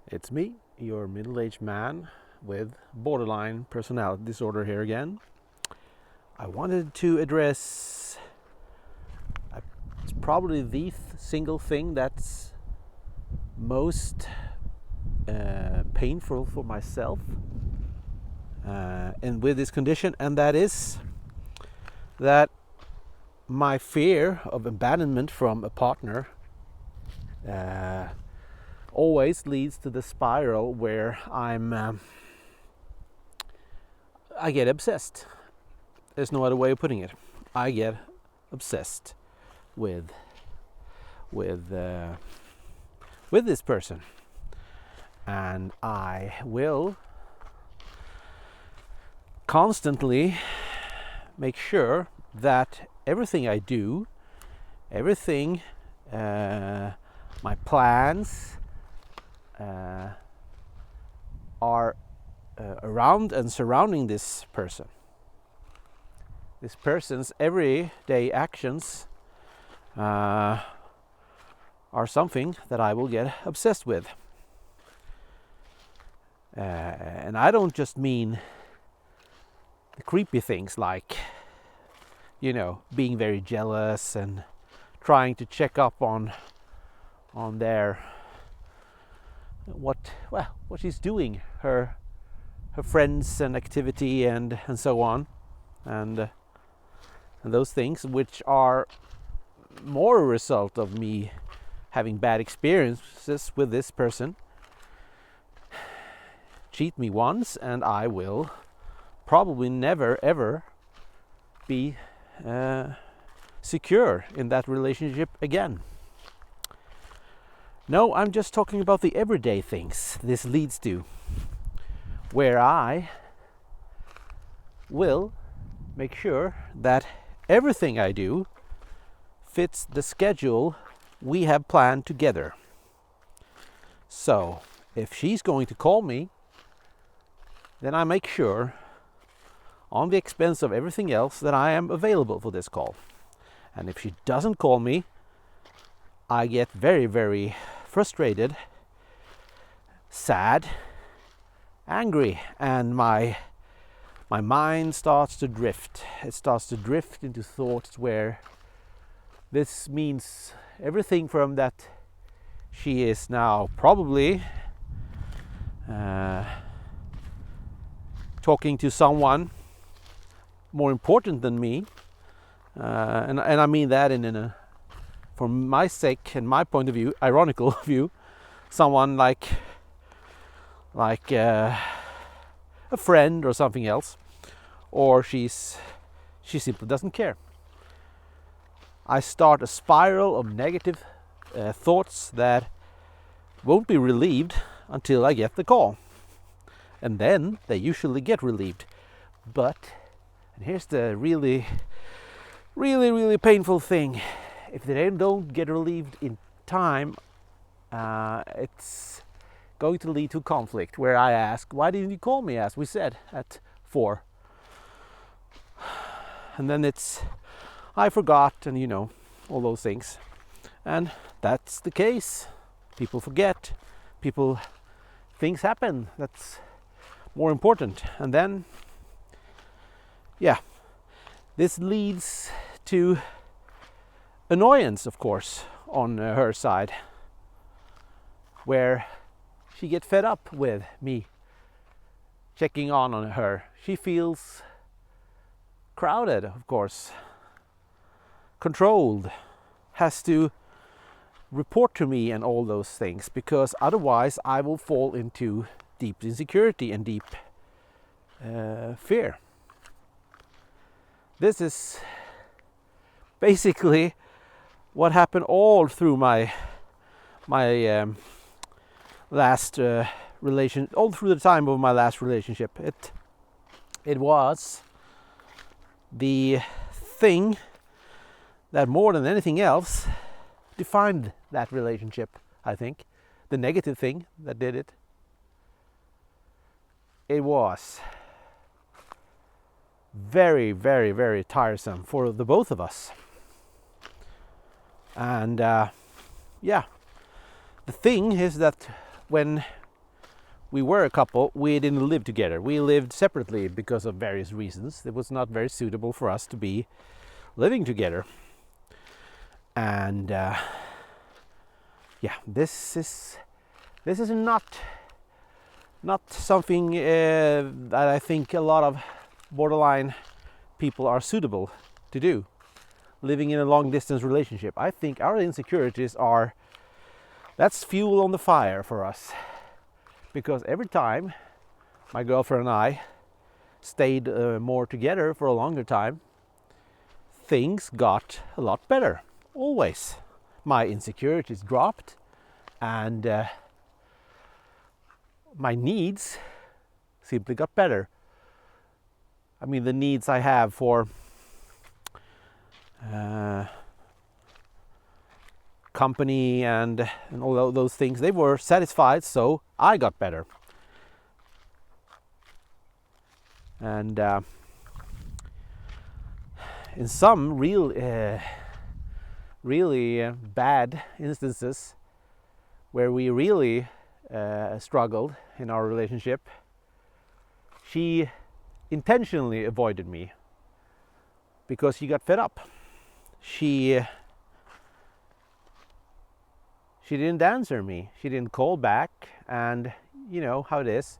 It's me, your middle-aged man with borderline personality disorder here again. I wanted to address it's probably the single thing that's most painful for myself and with this condition, and that is that my fear of abandonment from a partner always leads to the spiral where I get obsessed. There's no other way of putting it. I get obsessed with this person, and I will constantly make sure that everything I do, everything, my plans are around and surrounding this person. This person's everyday actions are something that I will get obsessed with. And I don't just mean the creepy things like, being very jealous and trying to check up on their what she's doing, her friends and activity and so on, and those things which are more a result of me having bad experiences with this person. Cheat me once and I will probably never ever be secure in that relationship again. No, I'm just talking about the everyday things this leads to, where I will make sure that everything I do fits the schedule we have planned together. So, if she's going to call me, then I make sure, on the expense of everything else, that I am available for this call. And if she doesn't call me, I get very, very frustrated, sad, angry, and my mind starts to drift. It starts to drift into thoughts where this means everything from that she is now probably talking to someone more important than me, and I mean that in a, for my sake and my point of view, ironical view, someone like a friend or something else, or she simply doesn't care. I start a spiral of negative thoughts that won't be relieved until I get the call, and then they usually get relieved. But, and here's the really painful thing: if they don't get relieved in time, it's going to lead to conflict where I ask, why didn't you call me as we said at 4? And then it's, I forgot, and all those things. And that's the case. People forget. Things happen. That's more important. And then, this leads to annoyance, of course, on her side, where she gets fed up with me checking on her. She feels crowded, of course, controlled, has to report to me and all those things, because otherwise I will fall into deep insecurity and deep fear. This is basically what happened all through my last all through the time of my last relationship. It was the thing that more than anything else defined that relationship, I think. The negative thing that did it. It was very, very, very tiresome for the both of us. And the thing is that when we were a couple, we didn't live together. We lived separately because of various reasons. It was not very suitable for us to be living together. And this is not something that I think a lot of borderline people are suitable to do. Living in a long distance relationship. I think our insecurities that's fuel on the fire for us. Because every time my girlfriend and I stayed more together for a longer time, things got a lot better. Always. My insecurities dropped, and my needs simply got better. I mean, the needs I have for company and all those things, they were satisfied, so I got better. And in some really bad instances where we really struggled in our relationship, she intentionally avoided me because she got fed up. She didn't answer me. She didn't call back. And you know how it is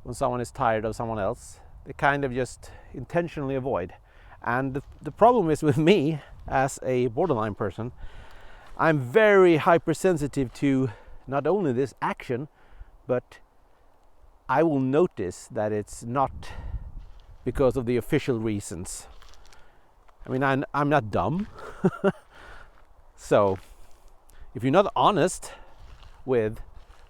when someone is tired of someone else. They kind of just intentionally avoid. And the problem is with me as a borderline person, I'm very hypersensitive to not only this action, but I will notice that it's not because of the official reasons. I mean, I'm not dumb. So if you're not honest with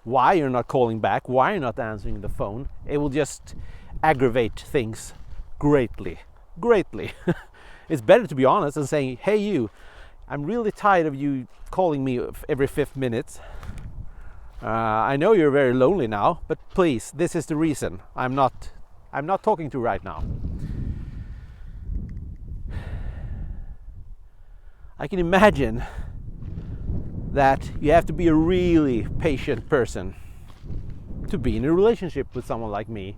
why you're not calling back, why you're not answering the phone, it will just aggravate things greatly. It's better to be honest and saying, hey you, I'm really tired of you calling me every 5 minutes. I know you're very lonely now, but please, this is the reason I'm not talking to you right now. I can imagine that you have to be a really patient person to be in a relationship with someone like me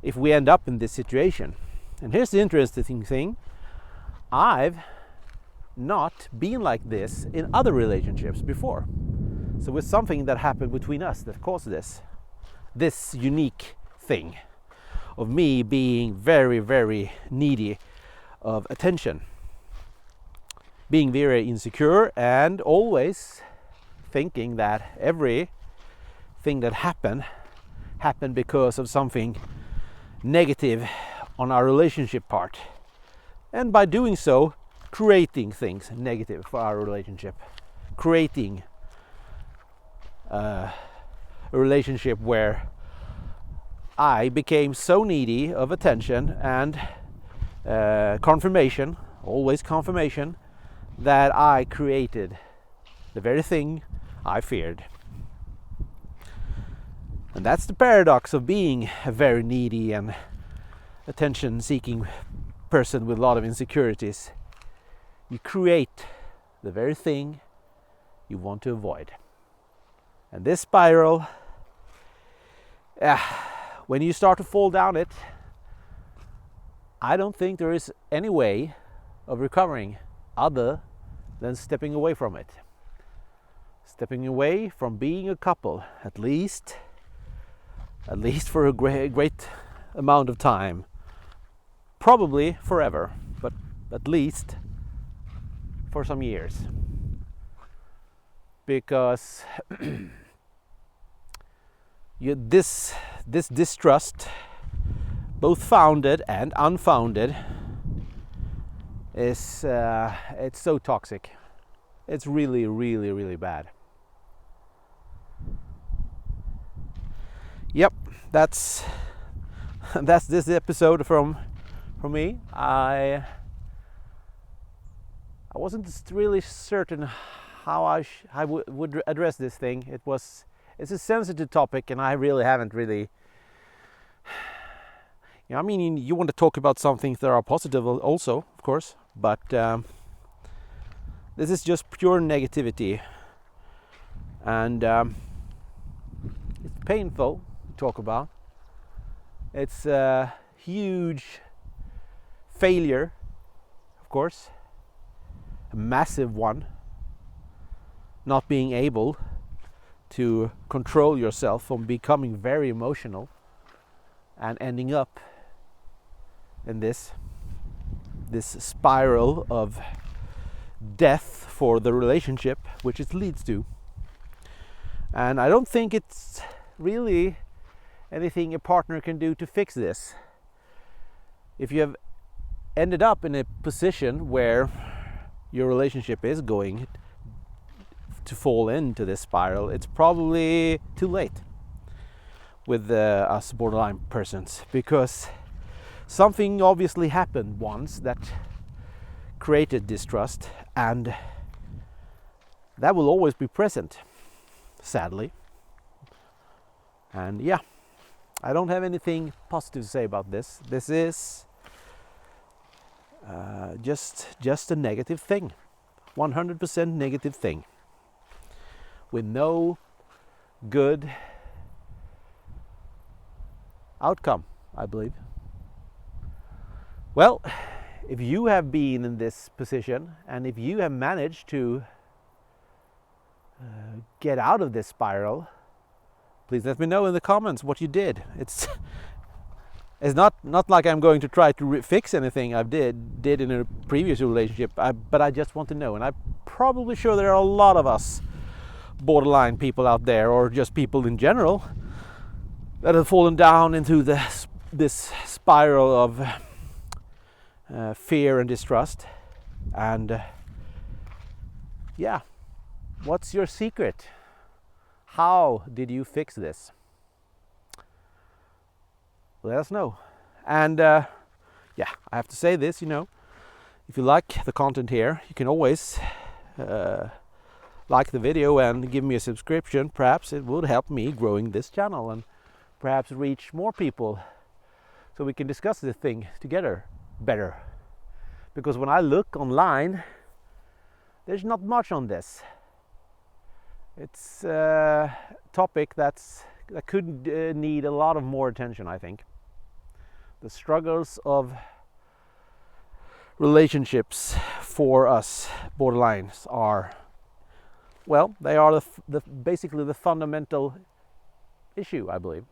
if we end up in this situation. And here's the interesting thing. I've not been like this in other relationships before. So it's something that happened between us that caused this unique thing of me being very, very needy of attention. Being very insecure and always thinking that everything that happened because of something negative on our relationship part. And by doing so, creating things negative for our relationship. Creating a relationship where I became so needy of attention and confirmation, always confirmation, that I created the very thing I feared. And that's the paradox of being a very needy and attention-seeking person with a lot of insecurities. You create the very thing you want to avoid. And this spiral, when you start to fall down it, I don't think there is any way of recovering other than stepping away from it. Stepping away from being a couple, at least for a great amount of time. Probably forever, but at least for some years. Because this distrust, both founded and unfounded, is it's so toxic. It's really, really, really bad. Yep, that's this episode from me. I wasn't really certain how I would address this thing. It's a sensitive topic, and I really haven't really. I mean, you want to talk about some things that are positive also, of course, but this is just pure negativity, and it's painful to talk about. It's a huge failure, of course, a massive one, not being able to control yourself from becoming very emotional and ending up in this spiral of death for the relationship which it leads to. And I don't think it's really anything a partner can do to fix this. If you have ended up in a position where your relationship is going to fall into this spiral, it's probably too late with us borderline persons, because something obviously happened once that created distrust, and that will always be present, sadly. And yeah, I don't have anything positive to say about this. This is just a negative thing, 100% negative thing, with no good outcome, I believe. Well, if you have been in this position, and if you have managed to get out of this spiral, please let me know in the comments what you did. It's not like I'm going to try to fix anything I did in a previous relationship, but I just want to know. And I'm probably sure there are a lot of us borderline people out there, or just people in general, that have fallen down into this spiral of fear and distrust. And yeah, what's your secret? How did you fix this? Let us know. And yeah, I have to say this, if you like the content here, you can always like the video and give me a subscription. Perhaps it would help me growing this channel and perhaps reach more people, so we can discuss this thing together better. Because when I look online, there's not much on this. It's a topic that could need a lot of more attention, I think. The struggles of relationships for us borderlines are, well, they are basically the fundamental issue, I believe.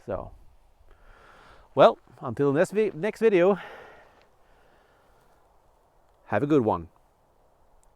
So, well, until next video, have a good one.